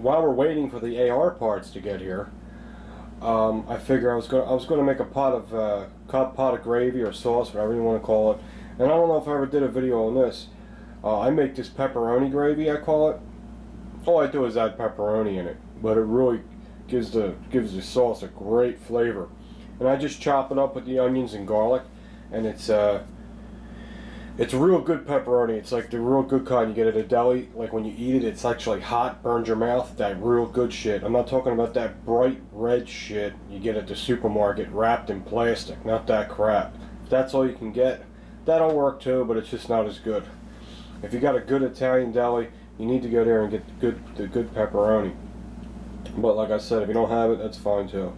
while we're waiting for the AR parts to get here, I figure I was gonna make a pot of gravy or sauce, whatever you want to call it. And I don't know if I ever did a video on this. I make this pepperoni gravy, I call it. All I do is add pepperoni in it, but it really gives the sauce a great flavor. And I just chop it up with the onions and garlic, and it's real good pepperoni. It's like the real good kind you get at a deli. Like when you eat it, it's actually hot, burns your mouth. That real good shit. I'm not talking about that bright red shit you get at the supermarket wrapped in plastic. Not that crap. If that's all you can get, that'll work too, but it's just not as good. If you got a good Italian deli, you need to go there and get the good pepperoni. But like I said, if you don't have it, that's fine too.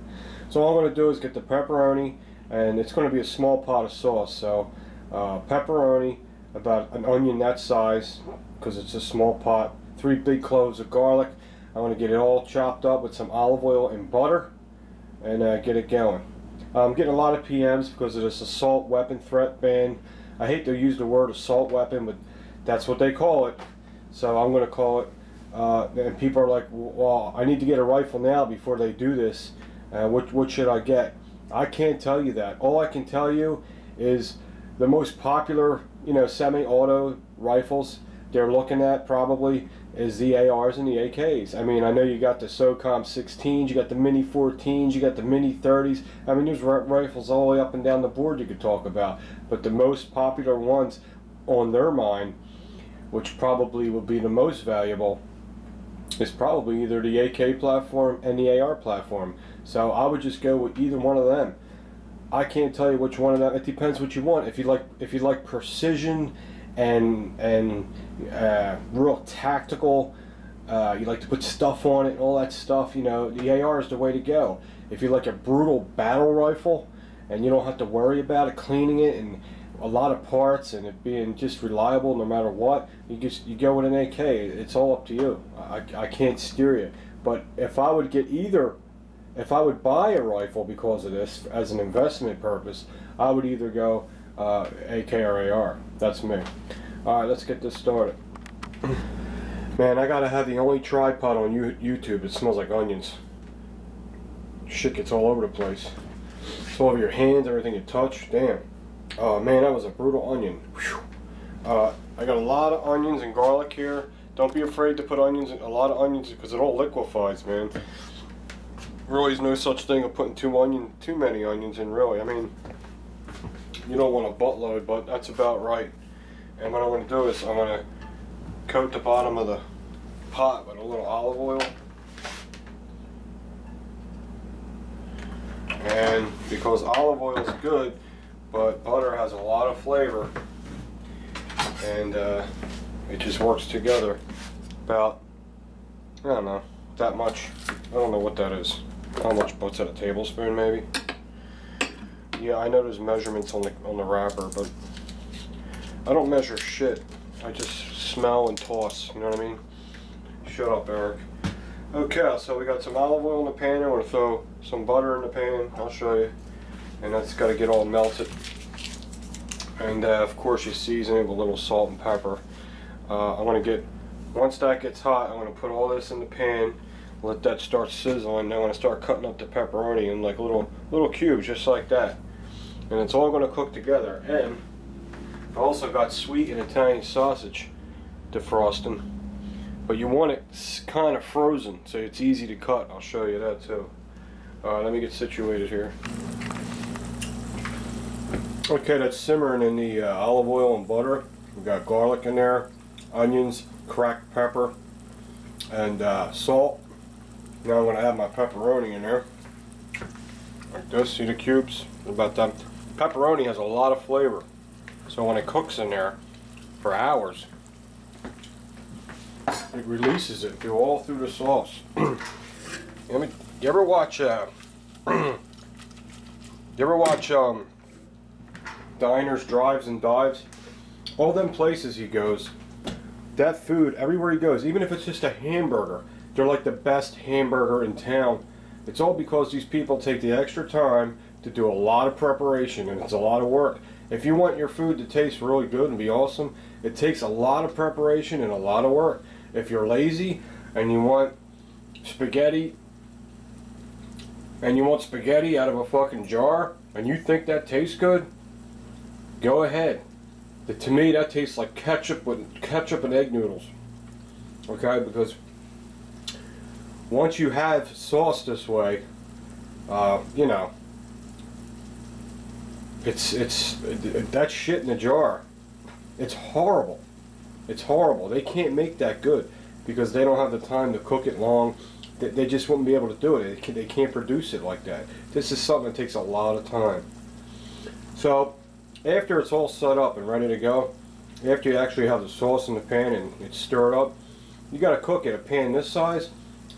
So all I'm going to do is get the pepperoni, and it's going to be a small pot of sauce. So pepperoni, about an onion that size, because it's a small pot, 3 big cloves of garlic. I want to get it all chopped up with some olive oil and butter, and get it going. I'm getting a lot of PMs because of this assault weapon threat ban. I hate to use the word assault weapon, but that's what they call it. So I'm going to call it, and people are like, well, I need to get a rifle now before they do this. What should I get? I can't tell you that. All I can tell you is the most popular, semi-auto rifles they're looking at probably is the ARs and the AKs. I mean, I know you got the SOCOM 16s, you got the Mini 14s, you got the Mini 30s. I mean, there's rifles all the way up and down the board you could talk about. But the most popular ones on their mind, which probably will be the most valuable, is probably either the AK platform and the AR platform. So I would just go with either one of them. I can't tell you which one of them. It depends what you want. If you like precision and real tactical, you like to put stuff on it and all that stuff, the AR is the way to go. If you like a brutal battle rifle and you don't have to worry about it, cleaning it and a lot of parts and it being just reliable no matter what, you go with an AK. It's all up to you. I can't steer you. But if I would buy a rifle because of this as an investment purpose, I would either go AK or AR. That's me. Alright, let's get this started. Man, I gotta have the only tripod on YouTube that smells like onions. Shit gets all over the place. It's all over your hands, everything you touch. Damn. Oh man, that was a brutal onion. I got a lot of onions and garlic here. Don't be afraid to put a lot of onions, because it all liquefies, man. Really is no such thing of putting too many onions in, really. I mean, you don't want a buttload, but that's about right. And what I'm going to do is I'm going to coat the bottom of the pot with a little olive oil. And because olive oil is good, but butter has a lot of flavor, and it just works together about, I don't know, that much. I don't know what that is. How much? What's that, a tablespoon maybe? Yeah, I know there's measurements on the wrapper, but I don't measure shit. I just smell and toss, you know what I mean? Shut up, Eric. Okay, so we got some olive oil in the pan. I'm going to throw some butter in the pan. I'll show you. And that's got to get all melted. And of course you season it with a little salt and pepper. Once that gets hot, I'm going to put all this in the pan, let that start sizzling. Now I'm going to start cutting up the pepperoni in like little cubes, just like that. And it's all going to cook together. And I also got sweet and Italian sausage defrosting. But you want it kind of frozen, so it's easy to cut. I'll show you that too. Alright, let me get situated here. Okay, that's simmering in the olive oil and butter. We've got garlic in there, onions, cracked pepper, and salt. Now I'm going to add my pepperoni in there. Like this, see the cubes? About that. Pepperoni has a lot of flavor. So when it cooks in there for hours, it releases it all through the sauce. You ever watch diners, drives, and dives? All them places he goes, that food, everywhere he goes, even if it's just a hamburger, they're like the best hamburger in town. It's all because these people take the extra time to do a lot of preparation, and it's a lot of work. If you want your food to taste really good and be awesome, it takes a lot of preparation and a lot of work. If you're lazy and you want spaghetti, and you want spaghetti out of a fucking jar, and you think that tastes good, go ahead. To me, that tastes like ketchup and egg noodles. Okay, because once you have sauce this way, you know, it's that shit in the jar. It's horrible. It's horrible. They can't make that good because they don't have the time to cook it long. They just wouldn't be able to do it. They can't produce it like that. This is something that takes a lot of time. So after it's all set up and ready to go, after you actually have the sauce in the pan and it's stirred up, you got to cook it. A pan this size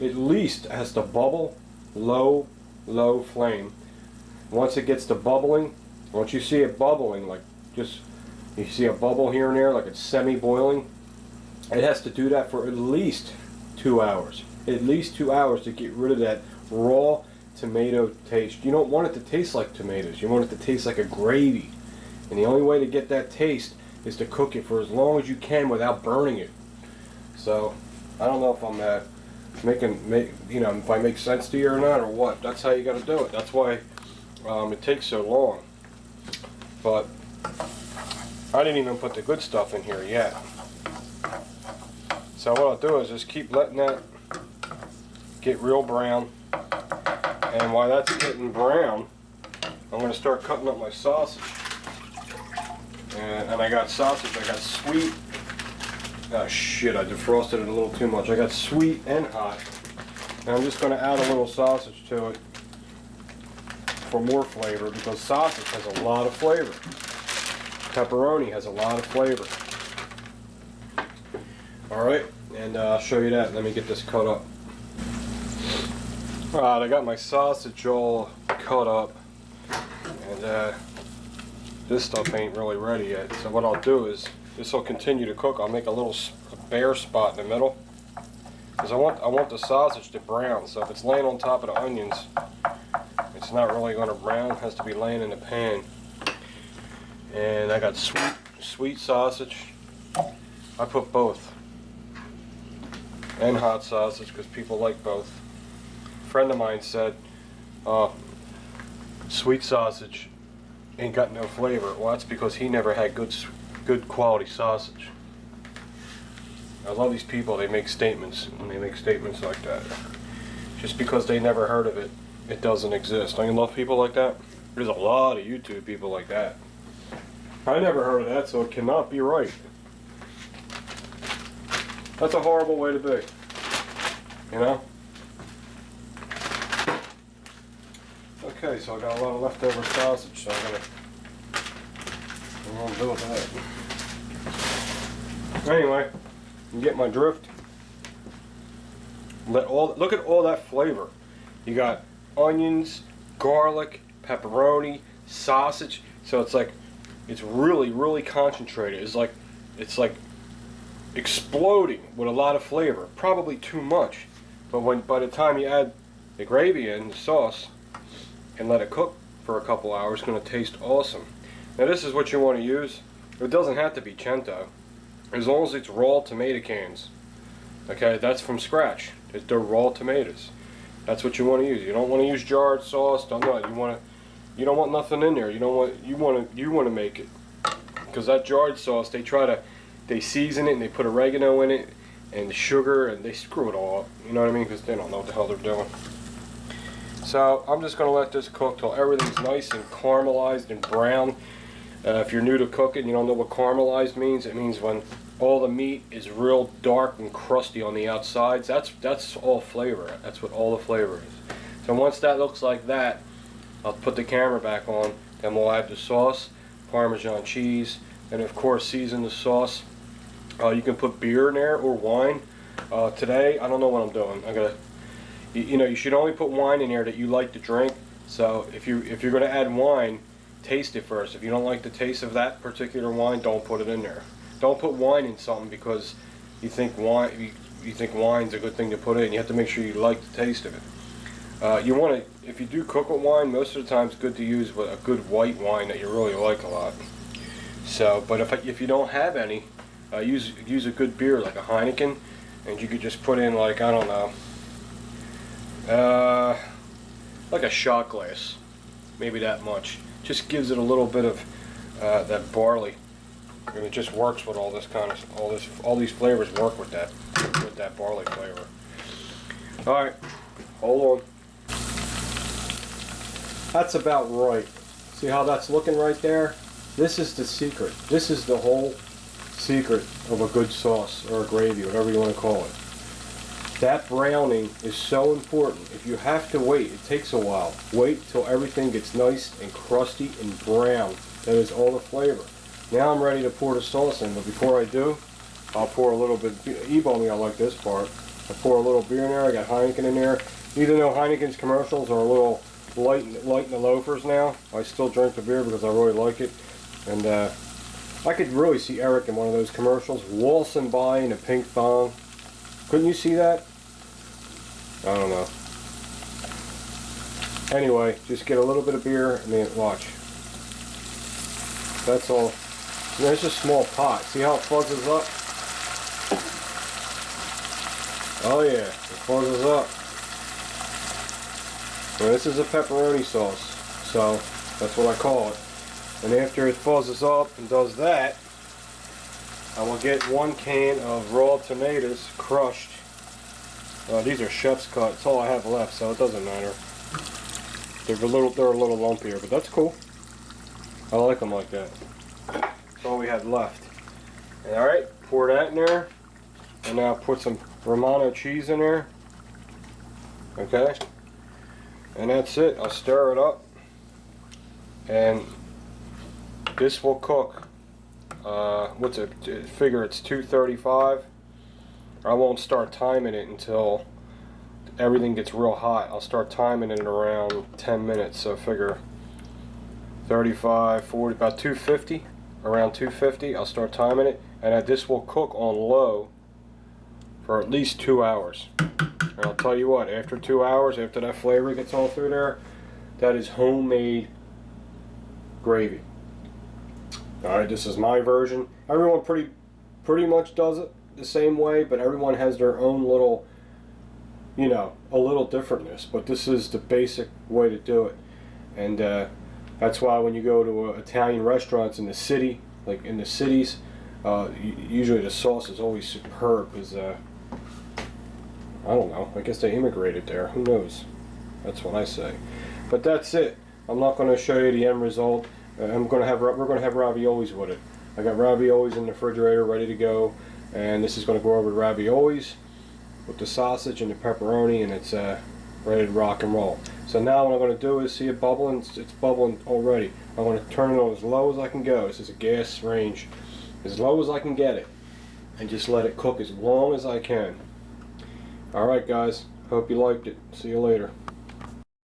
at least has to bubble, low flame. Once it gets to bubbling, once you see it bubbling, like just you see a bubble here and there, like it's semi-boiling, it has to do that for at least 2 hours. At least 2 hours to get rid of that raw tomato taste. You don't want it to taste like tomatoes. You want it to taste like a gravy. And the only way to get that taste is to cook it for as long as you can without burning it. So I don't know if I'm if I make sense to you or not or what. That's how you got to do it. That's why it takes so long. But I didn't even put the good stuff in here yet. So what I'll do is just keep letting that get real brown. And while that's getting brown, I'm going to start cutting up my sausage. And I got sausage, I got sweet. Oh shit, I defrosted it a little too much. I got sweet and hot. And I'm just going to add a little sausage to it for more flavor because sausage has a lot of flavor. Pepperoni has a lot of flavor. Alright, and I'll show you that. Let me get this cut up. Alright, I got my sausage all cut up. And this stuff ain't really ready yet. So what I'll do is, this will continue to cook. I'll make a bare spot in the middle. Because I want the sausage to brown. So if it's laying on top of the onions, it's not really going to brown. It has to be laying in the pan. And I got sweet sausage. I put both. And hot sausage because people like both. A friend of mine said, sweet sausage ain't got no flavor. Well, that's because he never had good quality sausage. I love these people. They make statements, and they make statements like that. Just because they never heard of it, it doesn't exist. Don't you love people like that? There's a lot of YouTube people like that. I never heard of that, so it cannot be right. That's a horrible way to be. You know? Okay, so I got a lot of leftover sausage, so I'm gonna do with that. Anyway, you get my drift. Look at all that flavor. You got onions, garlic, pepperoni, sausage. So it's really concentrated. It's like exploding with a lot of flavor. Probably too much, but by the time you add the gravy in, the sauce, and let it cook for a couple hours, it's going to taste awesome. Now this is what you want to use. It doesn't have to be cento, as long as it's raw tomato cans. Okay, that's from scratch. They're raw tomatoes. That's what you want to use. You don't want to use jarred sauce. You don't want nothing in there. You want to make it, because that jarred sauce, they season it and they put oregano in it and sugar and they screw it all up. You know what I mean? Because they don't know what the hell they're doing. So I'm just going to let this cook till everything's nice and caramelized and brown. If you're new to cooking, you don't know what caramelized means. It means when all the meat is real dark and crusty on the outsides. That's all flavor. That's what all the flavor is. So once that looks like that, I'll put the camera back on. Then we'll add the sauce, Parmesan cheese, and of course season the sauce. You can put beer in there or wine. Today, I don't know what I'm doing. You should only put wine in there that you like to drink. So if you're going to add wine, taste it first. If you don't like the taste of that particular wine, don't put it in there. Don't put wine in something because you think wine's a good thing to put in. You have to make sure you like the taste of it. If you do cook with wine, most of the time it's good to use a good white wine that you really like a lot. So, but if you don't have any, use a good beer like a Heineken, and you could just put in, like, I don't know, Like a shot glass, maybe that much. Just gives it a little bit of that barley, and it just works with all this kind of all these flavors work with that barley flavor. All right, hold on. That's about right. See how that's looking right there? This is the secret. This is the whole secret of a good sauce or a gravy, whatever you want to call it. That browning is so important. If you have to wait, it takes a while. Wait till everything gets nice and crusty and brown. That is all the flavor. Now I'm ready to pour the sauce in, but before I do, I'll pour a little bit. E-ball me, I like this part. I pour a little beer in there. I got Heineken in there. Even though Heineken's commercials are a little light in the loafers now, I still drink the beer because I really like it. And I could really see Eric in one of those commercials waltzing by in a pink thong. Couldn't you see that? I don't know. Anyway, just get a little bit of beer and then watch. That's all. There's a small pot. See how it fuzzes up? Oh yeah, it fuzzes up. Well, this is a pepperoni sauce, so that's what I call it. And after it fuzzes up and does that, I will get 1 can of raw tomatoes crushed. These are chef's cut. It's all I have left, so it doesn't matter. They're a little lumpier, but that's cool. I like them like that. That's all we have left. And, all right, pour that in there, and now put some Romano cheese in there. Okay, and that's it. I'll stir it up, and this will cook. What's it? Figure it's 235. I won't start timing it until everything gets real hot. I'll start timing it in around 10 minutes. So figure 35, 40, about 250. Around 250, I'll start timing it, and this will cook on low for at least 2 hours. And I'll tell you what, after 2 hours, after that flavor gets all through there, that is homemade gravy. Alright, this is my version. Everyone pretty much does it the same way, but everyone has their own little, you know, a little differentness. But this is the basic way to do it. And that's why when you go to Italian restaurants in the city, like in the cities, usually the sauce is always superb. Because I don't know, I guess they immigrated there. Who knows? That's what I say. But that's it. I'm not going to show you the end result. We're going to have raviolis with it. I got raviolis in the refrigerator ready to go, and this is going to go over the raviolis with the sausage and the pepperoni, and it's ready to rock and roll. So now what I'm going to do is see it bubbling. It's bubbling already. I'm going to turn it on as low as I can go. This is a gas range, as low as I can get it, and just let it cook as long as I can. Alright guys, hope you liked it. See you later.